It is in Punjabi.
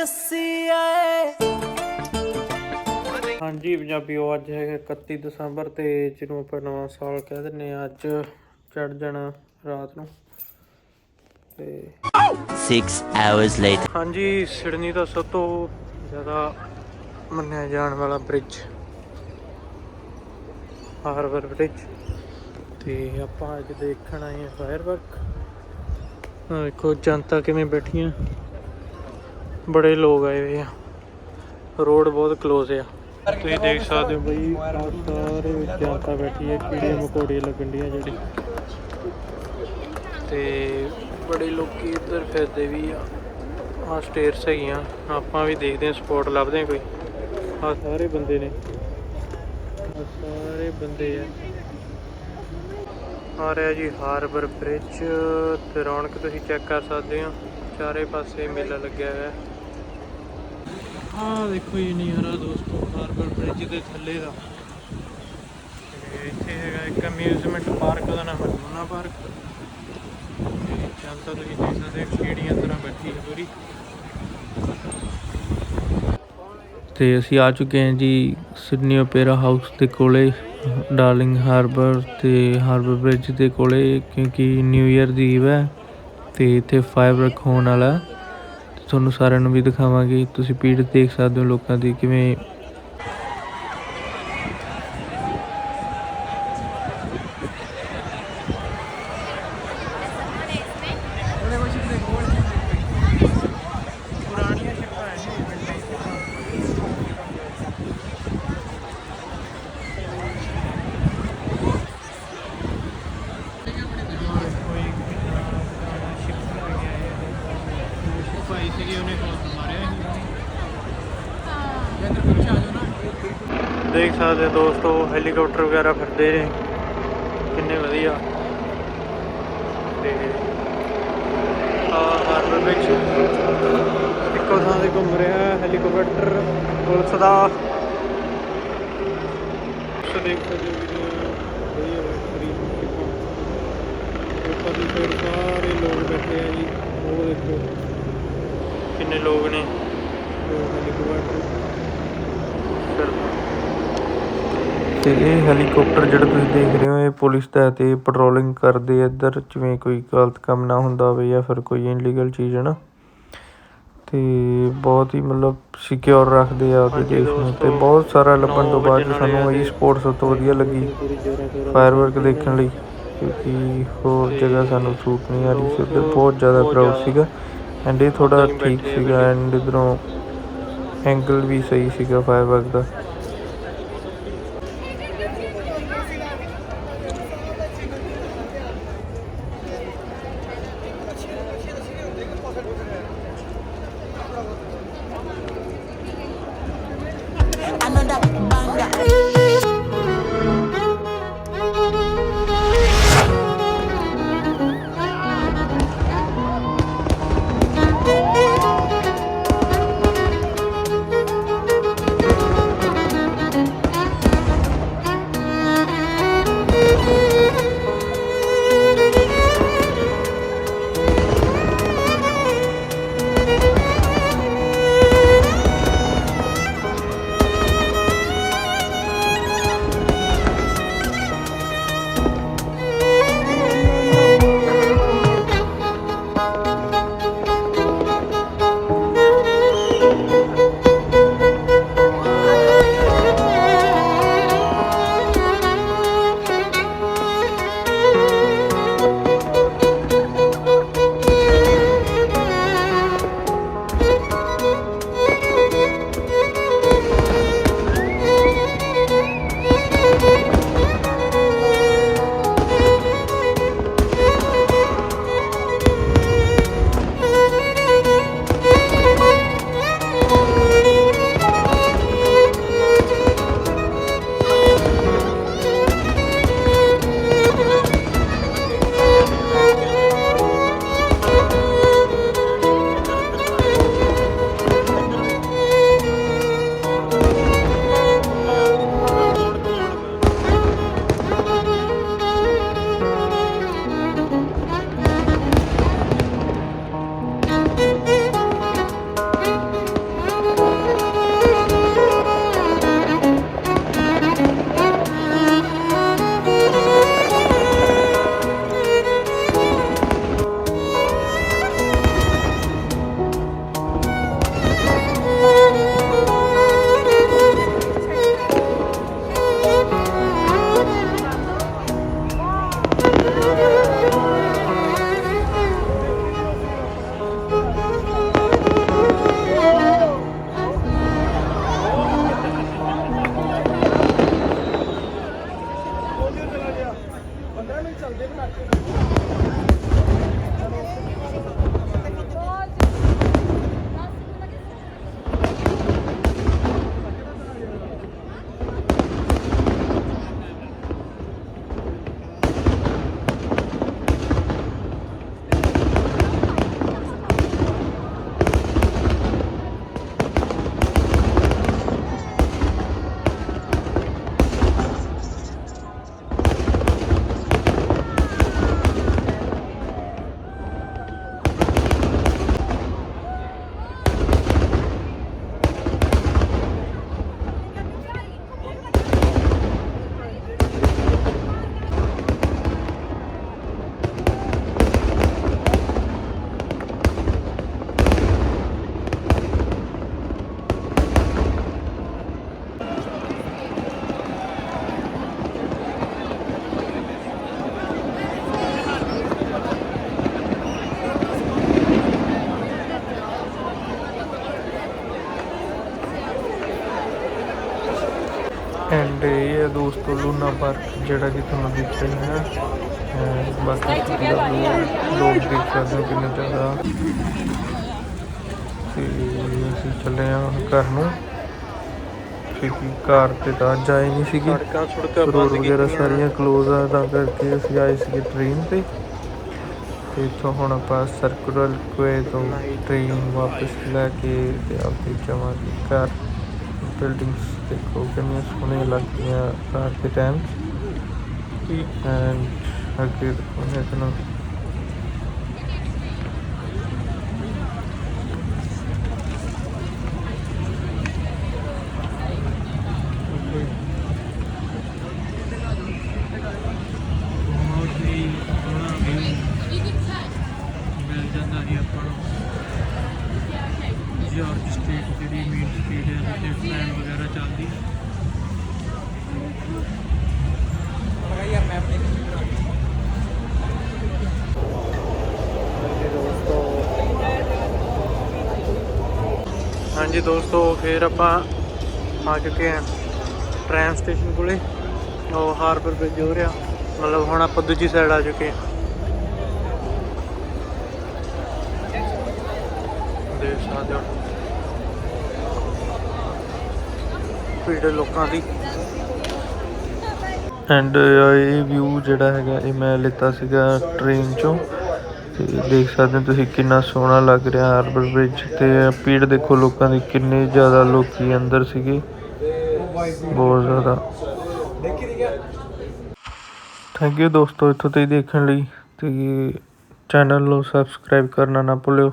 हाँ जी पंजाबीओ, अज है 31 दसंबर तो जिन्हों आप नवा साल कह दें। अज चढ़ जाना रात को। 6 hours later. हाँ जी, सिडनी का सब तो ज़्यादा मन्निया जाने वाला ब्रिज हार्बर ब्रिज, तो आप अज देखण आए हैं फायरवर्क। देखो जनता किवें बैठी है, बड़े लोग आए हुए हैं। रोड बहुत क्लोज है, तुम देख सकते हो बई सारे जनता बैठी है। कीड़े मकोड़ियाँ लगन डी जी, बड़े लोग इधर फिरते भी आ स्टेयर्स है। आप भी देखते हैं, स्पॉट लभदे हैं कोई। आ सारे बंदे ने, सारे बंदे है। आ रहा जी हार्बर ब्रिज, तो रौनक तुम चेक कर सकते हो, चारे पासे मेला लग्या है। हाँ देखो ये नज़ारा दोस्तों हार्बर ब्रिज के थले का। इत्थे है एक अम्यूजमेंट पार्क का नाम है लूना पार्क। जनता तुम देख सकते कीड़ियाँ तरह बैठी है पूरी। तो असी आ चुके हैं जी सिडनी ओपेरा हाउस के कोले, डार्लिंग हार्बर ते हार्बर ब्रिज के कोले, क्योंकि न्यू ईयर दी ईव है तो इतने फायरवर्क होने वाला। ਤੁਹਾਨੂੰ ਸਾਰਿਆਂ ਨੂੰ भी दिखावांगे। ਤੁਸੀਂ भीड़ देख सकते हो लोगों की किवें देख सकते दोस्तों हैलीकॉप्टर वगैरह फिरते ने किन्ने वधिया। हार्बर विच इक्को थां ते घूम रहा हैलीकॉप्टर पुलिस का। देख सकते सारे लोग बैठे हैं जी, वो देखो किन्ने लोग ने। ਤੇ ਇਹ ਹੈਲੀਕਾਪਟਰ ਜਿਹੜਾ ਤੁਸੀਂ ਦੇਖ ਰਹੇ ਹੋ ਇਹ ਪੁਲਿਸ ਦਾ ਤੇ ਪੈਟਰੋਲਿੰਗ ਕਰਦੇ ਇੱਧਰ, ਜਿਵੇਂ ਕੋਈ ਗਲਤ ਕੰਮ ਨਾ ਹੁੰਦਾ ਹੋਵੇ ਜਾਂ ਫਿਰ ਕੋਈ ਇਨਲੀਗਲ ਚੀਜ਼ ਹੈ ਨਾ, ਤੇ ਬਹੁਤ ਹੀ ਮਤਲਬ ਸਿਕਿਉਰ ਰੱਖਦੇ ਆ ਉਹਦੇ ਦੇਸ਼ ਨੂੰ। ਤੇ ਬਹੁਤ ਸਾਰਾ ਲੱਭਣ ਤੋਂ ਬਾਅਦ ਸਾਨੂੰ ਇਹ ਸਪੋਰਟ ਸਭ ਤੋਂ ਵਧੀਆ ਲੱਗੀ ਫਾਇਰਵਰਕ ਦੇਖਣ ਲਈ, ਕਿਉਂਕਿ ਹੋਰ ਜਗ੍ਹਾ ਸਾਨੂੰ ਸੂਟ ਨਹੀਂ ਆ ਰਹੀ ਸੀ। ਉੱਧਰ ਬਹੁਤ ਜ਼ਿਆਦਾ ਕਰਾਊਡ ਸੀਗਾ ਐਂਡ ਇਹ ਥੋੜ੍ਹਾ ਠੀਕ ਸੀਗਾ, ਐਂਡ ਇੱਧਰੋਂ ਐਂਗਲ ਵੀ ਸਹੀ ਸੀਗਾ ਫਾਇਰਵਰਕ ਦਾ। ਐਂਡ ਇਹ ਹੈ ਦੋਸਤੋ ਲੂਨਾ ਪਾਰਕ ਜਿਹੜਾ ਕਿ ਤੁਹਾਨੂੰ ਦਿਖ ਰਿਹਾ ਹੈ। ਬਾਕੀ ਸਿਟੀ ਦਾ ਲੋਕ ਦੇਖ ਸਕਦੇ ਹੋ ਕਿੰਨੇ ਜ਼ਿਆਦਾ। ਤੇ ਅਸੀਂ ਚੱਲੇ ਹਾਂ ਘਰ ਨੂੰ ਕਿਉਂਕਿ ਕਾਰ 'ਤੇ ਤਾਂ ਜਾ ਹੀ ਨਹੀਂ ਸੀਗੀ, ਰੋਡ ਵਗੈਰਾ ਸਾਰੀਆਂ ਕਲੋਜ਼ ਆ, ਤਾਂ ਕਰਕੇ ਅਸੀਂ ਆਏ ਸੀਗੇ ਟ੍ਰੇਨ 'ਤੇ। ਅਤੇ ਇੱਥੋਂ ਹੁਣ ਆਪਾਂ ਸਰਕੂਲਰ ਵੇ ਤੋਂ ਟ੍ਰੇਨ ਵਾਪਸ ਲੈ ਕੇ ਅਤੇ ਆਪੇ ਜਾਵਾਂਗੇ ਘਰ। ਬਿਲਡਿੰਗਸ ਦੇਖੋ ਕਿੰਨੀਆਂ ਸੋਹਣੀਆਂ ਲੱਗਦੀਆਂ ਰਾਤ ਦੇ ਟਾਈਮ। ਐਂਡ ਅੱਗੇ ਦਿਖਾਉਂਦੇ ਤੁਹਾਨੂੰ ਮਿਲ ਜਾਂਦਾ ਸੀ ਆਪਾਂ ਨੂੰ ਜਾਰਜ ਸਟ੍ਰੀਟ, ਜਿਹੜੀ ਮੇਨ ਸਟ੍ਰੀਟ ਹੈ ਜਿੱਥੇ ਟ੍ਰੇਨ ਵਗੈਰਾ ਚੱਲਦੀ। ਹਾਂਜੀ ਦੋਸਤੋ, ਫਿਰ ਆਪਾਂ ਆ ਚੁੱਕੇ ਹਾਂ ਟ੍ਰੇਨ ਸਟੇਸ਼ਨ ਕੋਲੇ। ਉਹ ਹਾਰਬਰ ਬ੍ਰਿਜ ਹੋ ਰਿਹਾ, ਮਤਲਬ ਹੁਣ ਆਪਾਂ ਦੂਜੀ ਸਾਈਡ ਆ ਚੁੱਕੇ ਹਾਂ। ਦੇਖ ਸਕਦੇ ਹੋ ਭੀੜ ਲੋਕਾਂ ਦੀ। ਐਂਡ ਇਹ ਵਿਊ ਜਿਹੜਾ ਹੈਗਾ ਇਹ ਮੈਂ ਲਿੱਤਾ ਸੀਗਾ ਟ੍ਰੇਨ 'ਚੋਂ, ਅਤੇ ਦੇਖ ਸਕਦੇ ਹੋ ਤੁਸੀਂ ਕਿੰਨਾ ਸੋਹਣਾ ਲੱਗ ਰਿਹਾ ਹਾਰਬਰ ਬ੍ਰਿਜ। ਅਤੇ ਭੀੜ ਦੇਖੋ ਲੋਕਾਂ ਦੀ, ਕਿੰਨੇ ਜ਼ਿਆਦਾ ਲੋਕ ਅੰਦਰ ਸੀਗੇ, ਬਹੁਤ ਜ਼ਿਆਦਾ। ਥੈਂਕ ਯੂ ਦੋਸਤੋ ਇੱਥੋਂ ਤਾਈਂ ਦੇਖਣ ਲਈ, ਅਤੇ ਚੈਨਲ ਨੂੰ ਸਬਸਕ੍ਰਾਈਬ ਕਰਨਾ ਨਾ ਭੁੱਲਿਓ।